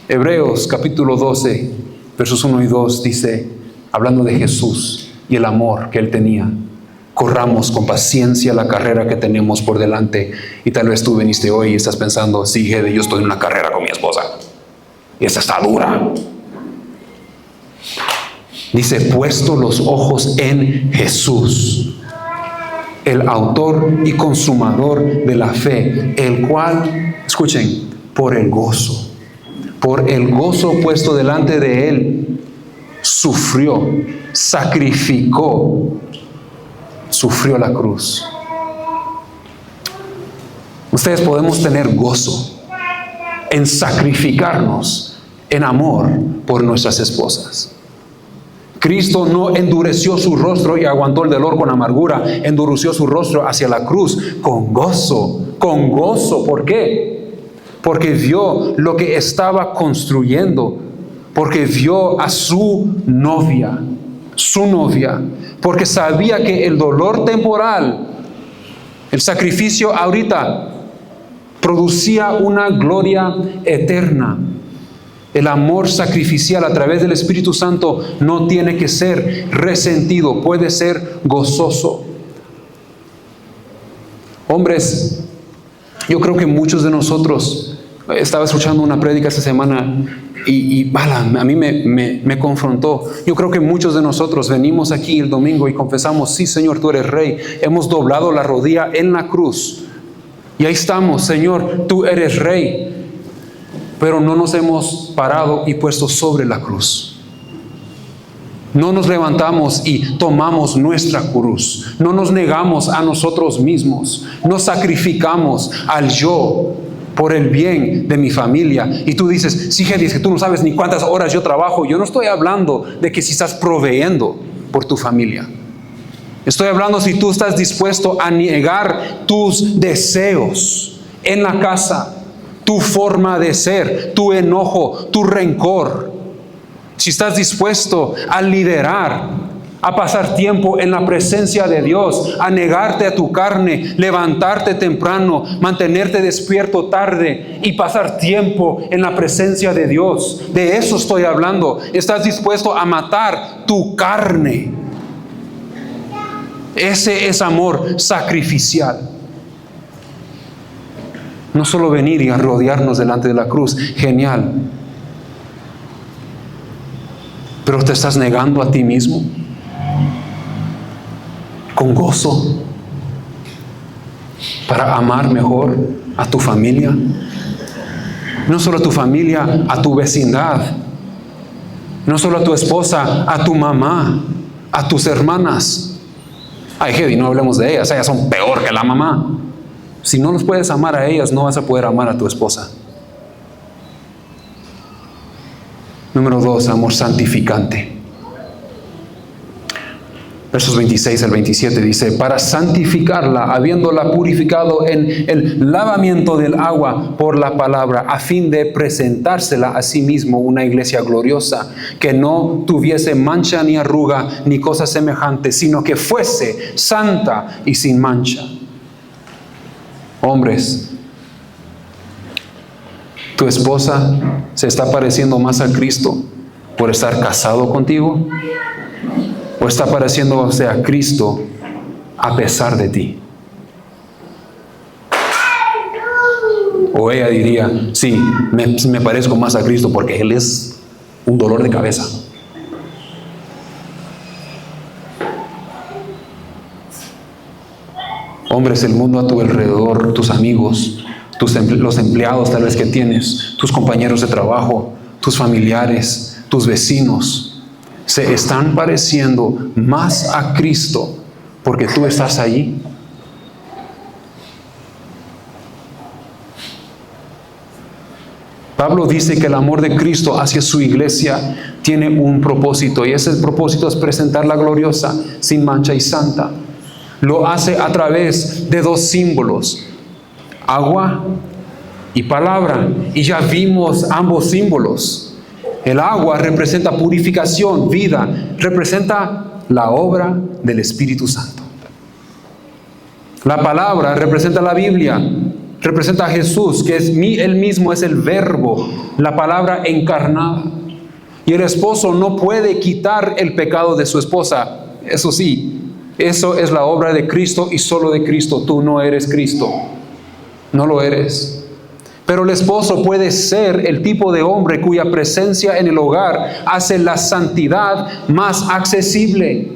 Hebreos capítulo 12, versos 1 y 2 dice, hablando de Jesús y el amor que Él tenía, corramos con paciencia la carrera que tenemos por delante. Y tal vez tú viniste hoy y estás pensando, sí, Gede, yo estoy en una carrera con mi esposa y esta está dura. Dice, puesto los ojos en Jesús, el autor y consumador de la fe, el cual, escuchen, por el gozo puesto delante de él, sufrió, sacrificó, sufrió la cruz. Ustedes podemos tener gozo en sacrificarnos en amor por nuestras esposas. Cristo no endureció su rostro y aguantó el dolor con amargura, endureció su rostro hacia la cruz con gozo, con gozo. ¿Por qué? Porque vio lo que estaba construyendo, porque vio a su novia, porque sabía que el dolor temporal, el sacrificio ahorita, producía una gloria eterna. El amor sacrificial a través del Espíritu Santo no tiene que ser resentido, puede ser gozoso. Hombres, yo creo que muchos de nosotros, estaba escuchando una prédica esta semana y a mí me confrontó. Yo creo que muchos de nosotros venimos aquí el domingo y confesamos, sí, Señor, tú eres Rey. Hemos doblado la rodilla en la cruz. Y ahí estamos, Señor, tú eres Rey. Pero no nos hemos parado y puesto sobre la cruz. No nos levantamos y tomamos nuestra cruz. No nos negamos a nosotros mismos. No sacrificamos al yo por el bien de mi familia. Y tú dices, sí, Gede, es que tú no sabes ni cuántas horas yo trabajo. Yo no estoy hablando de que si estás proveyendo por tu familia. Estoy hablando si tú estás dispuesto a negar tus deseos en la casa, tu forma de ser, tu enojo, tu rencor. Si estás dispuesto a liderar, a pasar tiempo en la presencia de Dios, a negarte a tu carne, levantarte temprano, mantenerte despierto tarde y pasar tiempo en la presencia de Dios. De eso estoy hablando. Estás dispuesto a matar tu carne. Ese es amor sacrificial. No solo venir y rodearnos delante de la cruz, genial. Pero te estás negando a ti mismo con gozo para amar mejor a tu familia. No solo a tu familia, a tu vecindad. No solo a tu esposa, a tu mamá, a tus hermanas. Ay, Gede, no hablemos de ellas son peor que la mamá. Si no los puedes amar a ellas, no vas a poder amar a tu esposa. Número 2, amor santificante. Versos 26 al 27 dice, para santificarla, habiéndola purificado en el lavamiento del agua por la palabra, a fin de presentársela a sí mismo una iglesia gloriosa, que no tuviese mancha ni arruga ni cosa semejante, sino que fuese santa y sin mancha. Hombres, ¿tu esposa se está pareciendo más a Cristo por estar casado contigo? ¿O está pareciéndose a Cristo a pesar de ti? O ella diría, sí, me parezco más a Cristo porque Él es un dolor de cabeza. Hombres, el mundo a tu alrededor, tus amigos, los empleados tal vez que tienes, tus compañeros de trabajo, tus familiares, tus vecinos, se están pareciendo más a Cristo porque tú estás allí. Pablo dice que el amor de Cristo hacia su iglesia tiene un propósito, y ese propósito es presentarla gloriosa, sin mancha y santa. Lo hace a través de dos símbolos, agua y palabra, y ya vimos ambos símbolos. El agua representa purificación, vida, representa la obra del Espíritu Santo. La palabra representa la Biblia, representa a Jesús, que es Él mismo es el verbo, la palabra encarnada. Y el esposo no puede quitar el pecado de su esposa, eso sí, Eso es la obra de Cristo y solo de Cristo. Tú no eres Cristo. No lo eres. Pero el esposo puede ser el tipo de hombre cuya presencia en el hogar hace la santidad más accesible.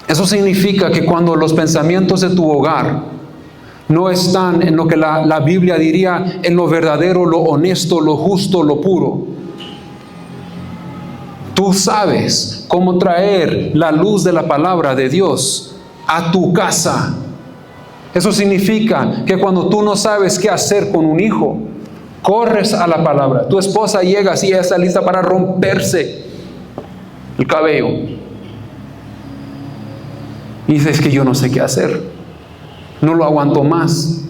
Eso significa que cuando los pensamientos de tu hogar no están en lo que la Biblia diría, en lo verdadero, lo honesto, lo justo, lo puro, tú sabes cómo traer la luz de la palabra de Dios a tu casa. Eso significa que cuando tú no sabes qué hacer con un hijo, corres a la palabra. Tu esposa llega así, ella está lista para romperse el cabello. Y dices que yo no sé qué hacer. No lo aguanto más.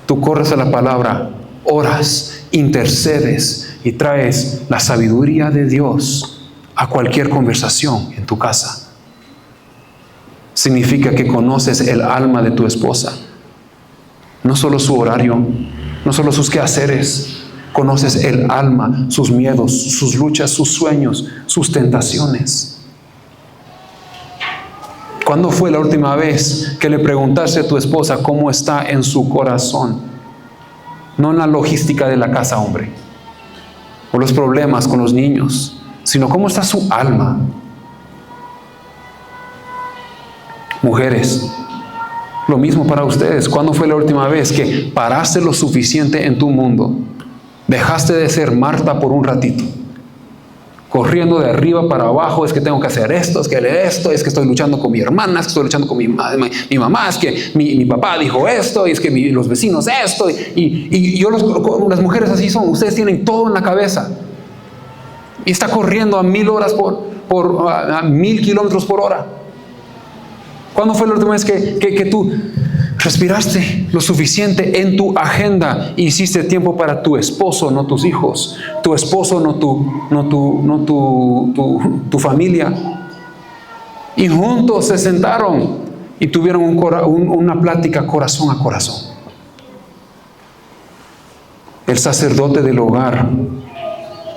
Tú corres a la palabra, oras, intercedes y traes la sabiduría de Dios a cualquier conversación en tu casa. Significa que conoces el alma de tu esposa. No solo su horario, no solo sus quehaceres. Conoces el alma, sus miedos, sus luchas, sus sueños, sus tentaciones. ¿Cuándo fue la última vez que le preguntaste a tu esposa cómo está en su corazón? No en la logística de la casa, hombre, o los problemas con los niños, sino cómo está su alma. Mujeres, lo mismo para ustedes. ¿Cuándo fue la última vez que paraste lo suficiente en tu mundo? Dejaste de ser Marta por un ratito, corriendo de arriba para abajo, es que tengo que hacer esto, es que estoy luchando con mi hermana, es que estoy luchando con mi mamá, es que mi papá dijo esto, y es que los vecinos esto, y yo, las mujeres así son, ustedes tienen todo en la cabeza, y está corriendo a 1000 horas a 1000 kilómetros por hora. ¿Cuándo fue la última vez que tú respiraste lo suficiente en tu agenda y hiciste tiempo para tu esposo, no tus hijos, tu esposo, no tu familia? Y juntos se sentaron y tuvieron una plática corazón a corazón. El sacerdote del hogar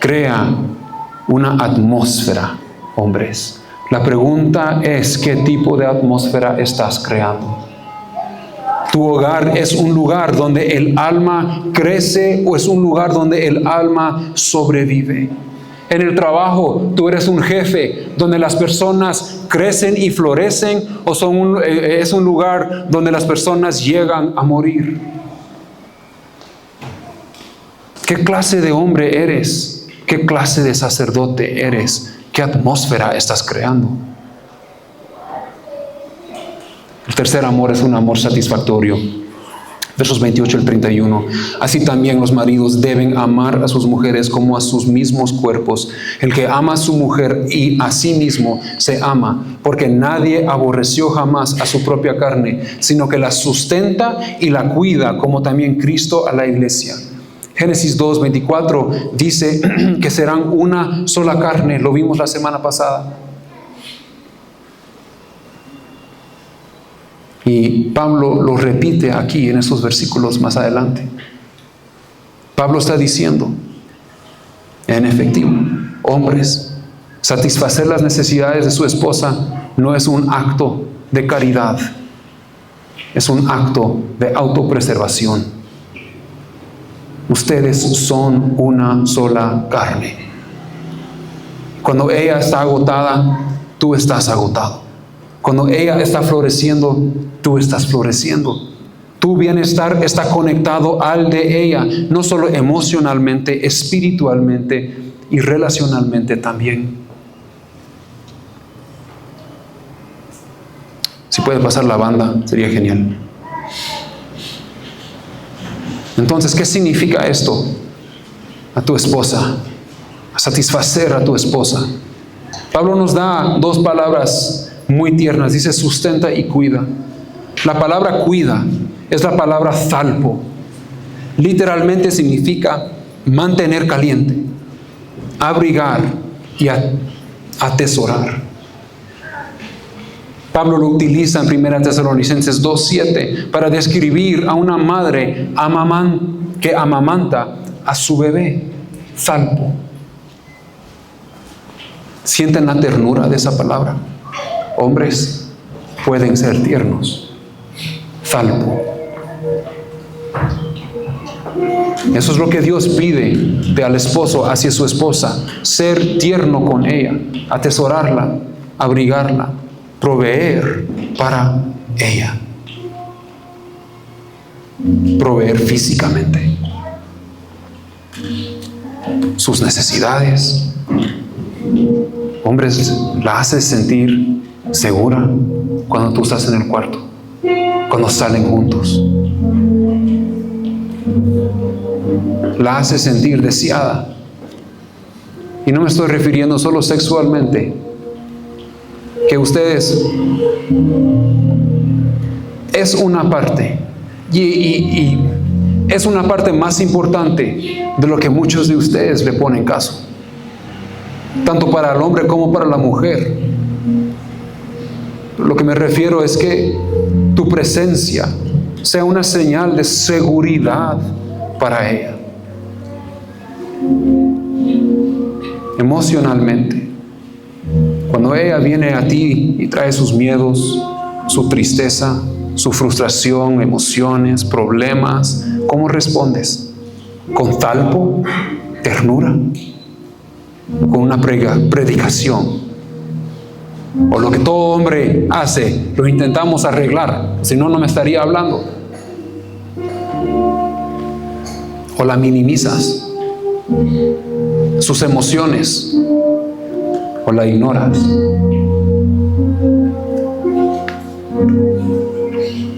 crea una atmósfera, hombres. La pregunta es, ¿qué tipo de atmósfera estás creando? ¿Tu hogar es un lugar donde el alma crece o es un lugar donde el alma sobrevive? En el trabajo, tú eres un jefe donde las personas crecen y florecen, o es un lugar donde las personas llegan a morir. ¿Qué clase de hombre eres? ¿Qué clase de sacerdote eres? ¿Qué atmósfera estás creando? El tercer amor es un amor satisfactorio. Versos 28 al 31. Así también los maridos deben amar a sus mujeres como a sus mismos cuerpos. El que ama a su mujer y a sí mismo se ama, porque nadie aborreció jamás a su propia carne, sino que la sustenta y la cuida, como también Cristo a la iglesia. Génesis 2:24 dice que serán una sola carne. Lo vimos la semana pasada. Y Pablo lo repite aquí en estos versículos más adelante. Pablo está diciendo, en efectivo, hombres, satisfacer las necesidades de su esposa no es un acto de caridad, es un acto de autopreservación. Ustedes son una sola carne. Cuando ella está agotada, tú estás agotado. Cuando ella está floreciendo, tú estás floreciendo. Tu bienestar está conectado al de ella, no solo emocionalmente, espiritualmente y relacionalmente también. Si puede pasar la banda, sería genial. Entonces, ¿qué significa esto? A tu esposa, a satisfacer a tu esposa. Pablo nos da dos palabras muy tiernas, dice sustenta y cuida. La palabra cuida es la palabra thalpo. Literalmente significa mantener caliente, abrigar y atesorar. Pablo lo utiliza en 1 Tesalonicenses 2:7 para describir a una madre que amamanta a su bebé, thalpo. ¿Sienten la ternura de esa palabra? Hombres pueden ser tiernos. Thalpo. Eso es lo que Dios pide de al esposo hacia su esposa. Ser tierno con ella, atesorarla, abrigarla, proveer para ella. Proveer físicamente sus necesidades. Hombres, la haces sentir segura cuando tú estás en el cuarto, cuando salen juntos. La hace sentir deseada. Y no me estoy refiriendo solo sexualmente. Que ustedes es una parte. Y es una parte más importante de lo que muchos de ustedes le ponen caso. Tanto para el hombre como para la mujer. Lo que me refiero es que tu presencia sea una señal de seguridad para ella. Emocionalmente. Cuando ella viene a ti y trae sus miedos, su tristeza, su frustración, emociones, problemas, ¿cómo respondes? ¿Con talpo? ¿Ternura? ¿Con una predicación? O lo que todo hombre hace, lo intentamos arreglar, si no, no me estaría hablando. O la minimizas, sus emociones, o la ignoras.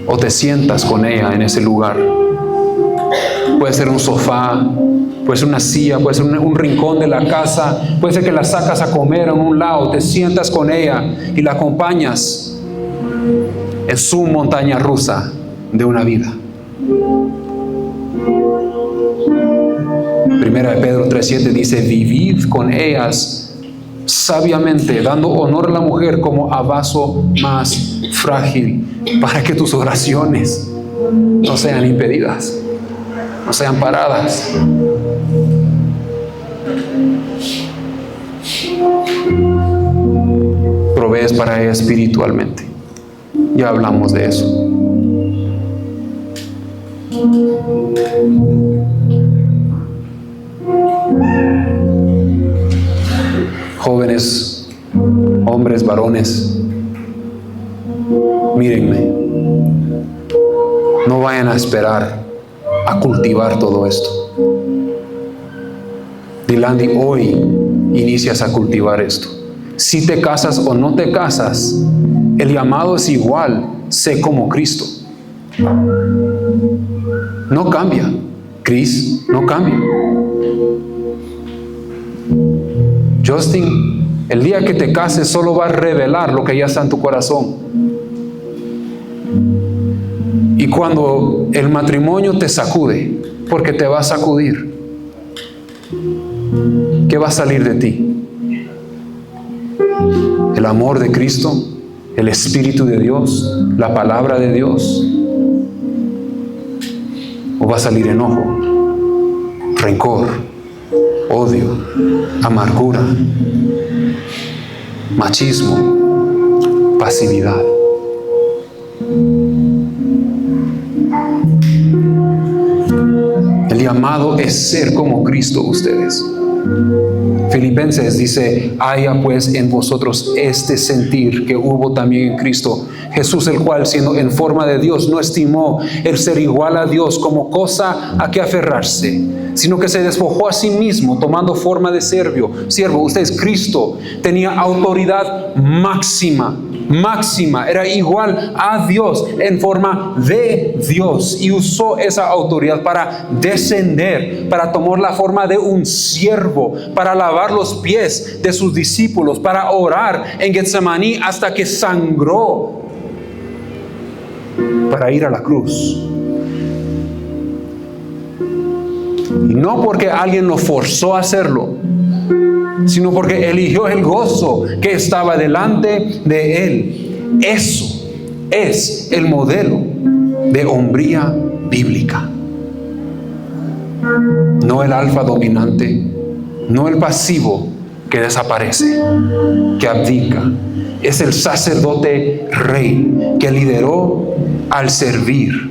O te sientas con ella en ese lugar. Puede ser un sofá, puede ser una silla, puede ser un rincón de la casa, puede ser que la sacas a comer en un lado, te sientas con ella y la acompañas en su montaña rusa de una vida. Primera de Pedro 3:7 dice: vivid con ellas sabiamente, dando honor a la mujer como a vaso más frágil, para que tus oraciones no sean impedidas, no sean paradas. Provees para ella espiritualmente. Ya hablamos de eso. Jóvenes, hombres, varones, mírenme. No vayan a esperar a cultivar todo esto. Dilandi, hoy inicias a cultivar esto. Si te casas o no te casas, el llamado es igual: sé como Cristo. No cambia. Chris, no cambia. Justin, el día que te cases solo va a revelar lo que ya está en tu corazón. Y cuando el matrimonio te sacude, porque te va a sacudir, ¿qué va a salir de ti? ¿El amor de Cristo? ¿El Espíritu de Dios? ¿La palabra de Dios? ¿O va a salir enojo, rencor, odio, amargura, machismo, pasividad? El llamado es ser como Cristo ustedes. Filipenses dice: haya pues en vosotros este sentir que hubo también en Cristo Jesús, el cual, siendo en forma de Dios, no estimó el ser igual a Dios como cosa a que aferrarse, sino que se despojó a sí mismo, tomando forma de siervo. Ustedes, Cristo tenía autoridad máxima, era igual a Dios en forma de Dios, y usó esa autoridad para descender, para tomar la forma de un siervo, para lavar los pies de sus discípulos, para orar en Getsemaní hasta que sangró, para ir a la cruz. Y no porque alguien lo forzó a hacerlo, sino porque eligió el gozo que estaba delante de él. Eso es el modelo de hombría bíblica. No el alfa dominante, no el pasivo que desaparece, que abdica. Es el sacerdote rey que lideró al servir,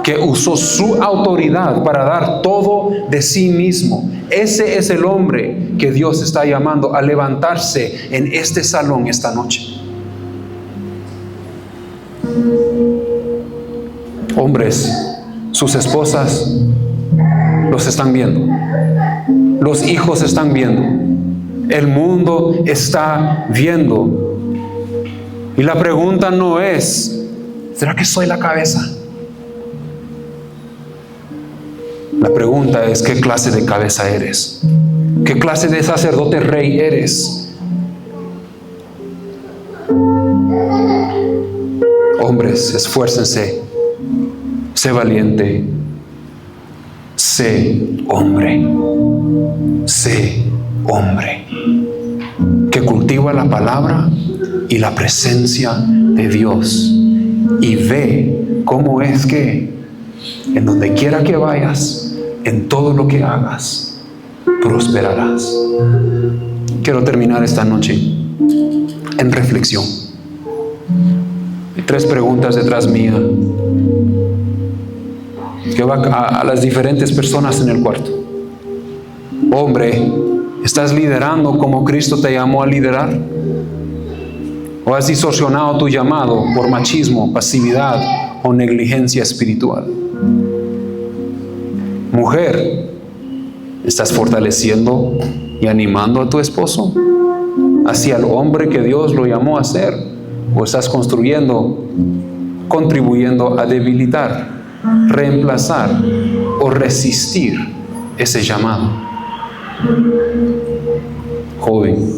que usó su autoridad para dar todo de sí mismo. Ese es el hombre que Dios está llamando a levantarse en este salón esta noche. Hombres, sus esposas los están viendo. Los hijos están viendo. El mundo está viendo. Y la pregunta no es, ¿será que soy la cabeza? La pregunta es, ¿qué clase de cabeza eres? ¿Qué clase de sacerdote rey eres? Hombres, esfuércense. Sé valiente. Sé hombre. Sé hombre. Que cultiva la palabra y la presencia de Dios. Y ve cómo es que en donde quiera que vayas, en todo lo que hagas, prosperarás. Quiero terminar esta noche en reflexión. Hay 3 preguntas detrás mía que va a las diferentes personas en el cuarto. Hombre, ¿estás liderando como Cristo te llamó a liderar? ¿O has distorsionado tu llamado por machismo, pasividad o negligencia espiritual? Mujer, ¿estás fortaleciendo y animando a tu esposo hacia el hombre que Dios lo llamó a ser? ¿O estás contribuyendo a debilitar, reemplazar o resistir ese llamado? Joven,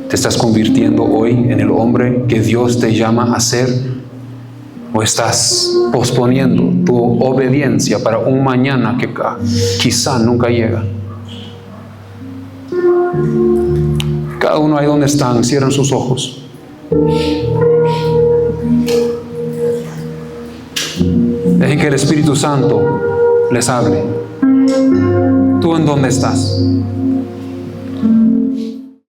¿te estás convirtiendo hoy en el hombre que Dios te llama a ser? ¿O estás posponiendo tu obediencia para un mañana que quizá nunca llega? Cada uno ahí donde están, cierren sus ojos. Dejen que el Espíritu Santo les hable. ¿Tú en dónde estás?